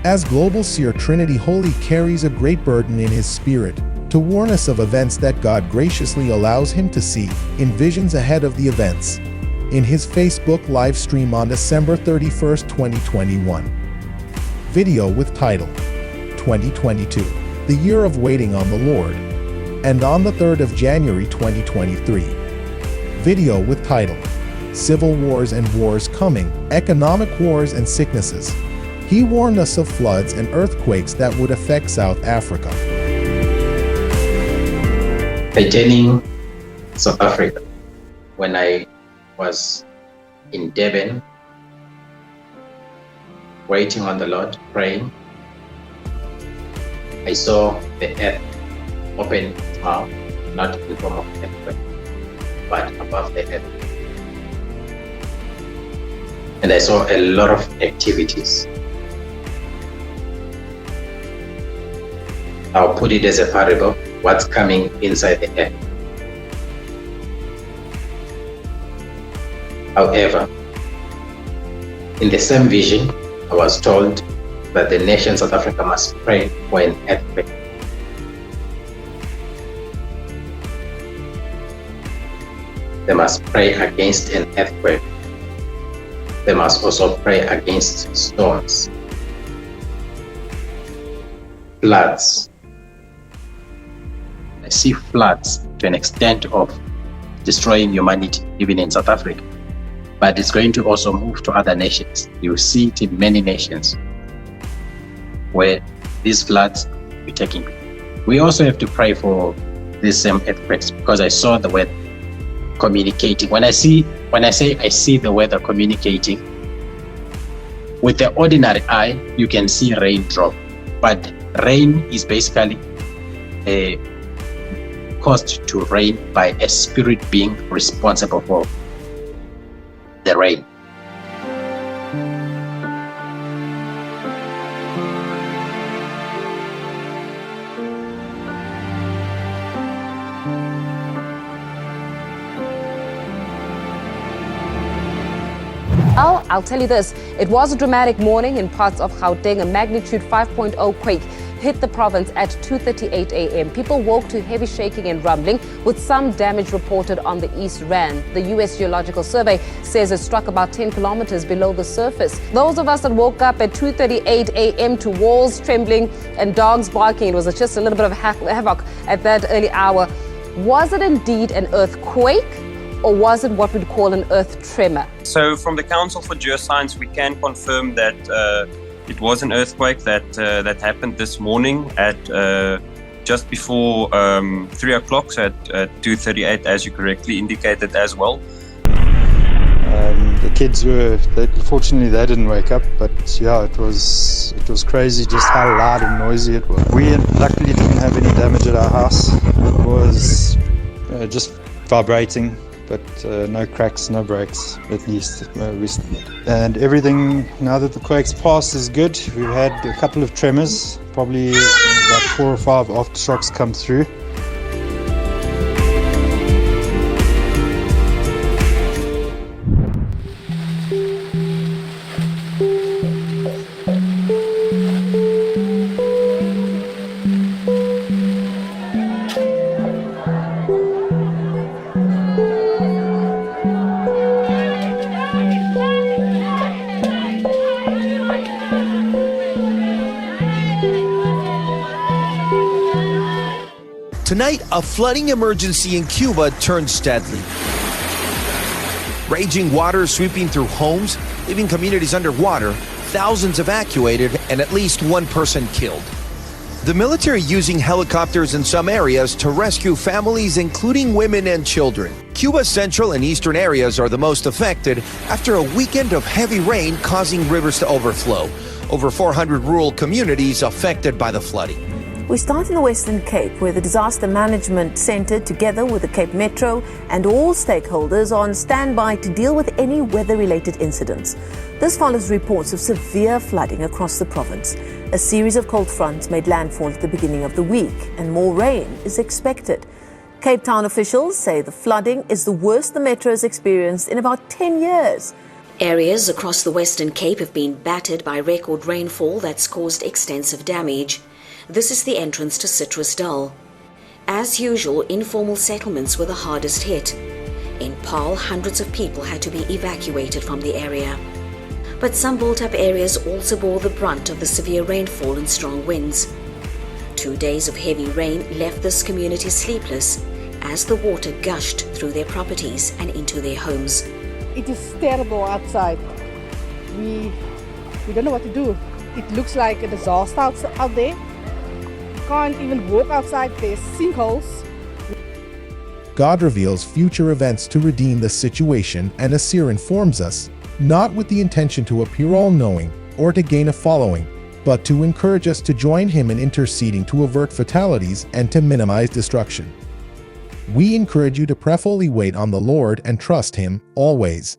As Global Seer Trinity Holy carries a great burden in his spirit to warn us of events that God graciously allows him to see in visions ahead of the events. In his Facebook live stream on December 31st, 2021. Video with title 2022, The Year of Waiting on the Lord. And on the 3rd of January 2023. Video with title Civil Wars and Wars Coming, Economic Wars and Sicknesses. He warned us of floods and earthquakes that would affect South Africa. Returning South Africa, when I was in Durban, waiting on the Lord, praying, I saw the earth open its mouth, not in form of earthquake, but above the earth. And I saw a lot of activities. I'll put it as a parable, what's coming inside the earth. However, in the same vision, I was told that the nation South Africa must pray for an earthquake. They must pray against an earthquake. They must also pray against storms, floods. I see floods to an extent of destroying humanity, even in South Africa. But it's going to also move to other nations. You see it in many nations where these floods will be taking place. We also have to pray for these same earthquakes, because I saw the weather communicating. When I say I see the weather communicating, with the ordinary eye, you can see raindrop. But rain is basically caused to rain by a spirit being responsible for the rain. I'll tell you this, it was a dramatic morning in parts of Gauteng. A magnitude 5.0 quake hit the province at 2:38 a.m. People woke to heavy shaking and rumbling, with some damage reported on the East Rand. The U.S. Geological Survey says it struck about 10 kilometers below the surface. Those of us that woke up at 2:38 a.m. to walls trembling and dogs barking, it was just a little bit of havoc at that early hour. Was it indeed an earthquake, or was it what we'd call an earth tremor? So from the Council for Geoscience, we can confirm that it was an earthquake that happened this morning at just before 3 o'clock, so at 2:38, as you correctly indicated as well. The kids fortunately they didn't wake up, but yeah, it was crazy just how loud and noisy it was. We luckily didn't have any damage at our house. It was just vibrating, but no cracks, no breaks, at least recently. And everything, now that the quake's passed, is good. We've had a couple of tremors, probably about 4 or 5 aftershocks come through. Tonight, a flooding emergency in Cuba turns deadly. Raging water sweeping through homes, leaving communities underwater, thousands evacuated, and at least 1 person killed. The military using helicopters in some areas to rescue families, including women and children. Cuba's central and eastern areas are the most affected after a weekend of heavy rain causing rivers to overflow. Over 400 rural communities affected by the flooding. We start in the Western Cape, where the Disaster Management Centre, together with the Cape Metro and all stakeholders, are on standby to deal with any weather-related incidents. This follows reports of severe flooding across the province. A series of cold fronts made landfall at the beginning of the week, and more rain is expected. Cape Town officials say the flooding is the worst the Metro has experienced in about 10 years. Areas across the Western Cape have been battered by record rainfall that's caused extensive damage. This is the entrance to Citrusdal. As usual, informal settlements were the hardest hit. In Paarl, hundreds of people had to be evacuated from the area. But some built-up areas also bore the brunt of the severe rainfall and strong winds. 2 days of heavy rain left this community sleepless as the water gushed through their properties and into their homes. It is terrible outside. We don't know what to do. It looks like a disaster out there. You can't even walk outside, there's sinkholes. God reveals future events to redeem the situation, and Asir informs us, not with the intention to appear all-knowing or to gain a following, but to encourage us to join him in interceding to avert fatalities and to minimize destruction. We encourage you to prayerfully wait on the Lord and trust him always.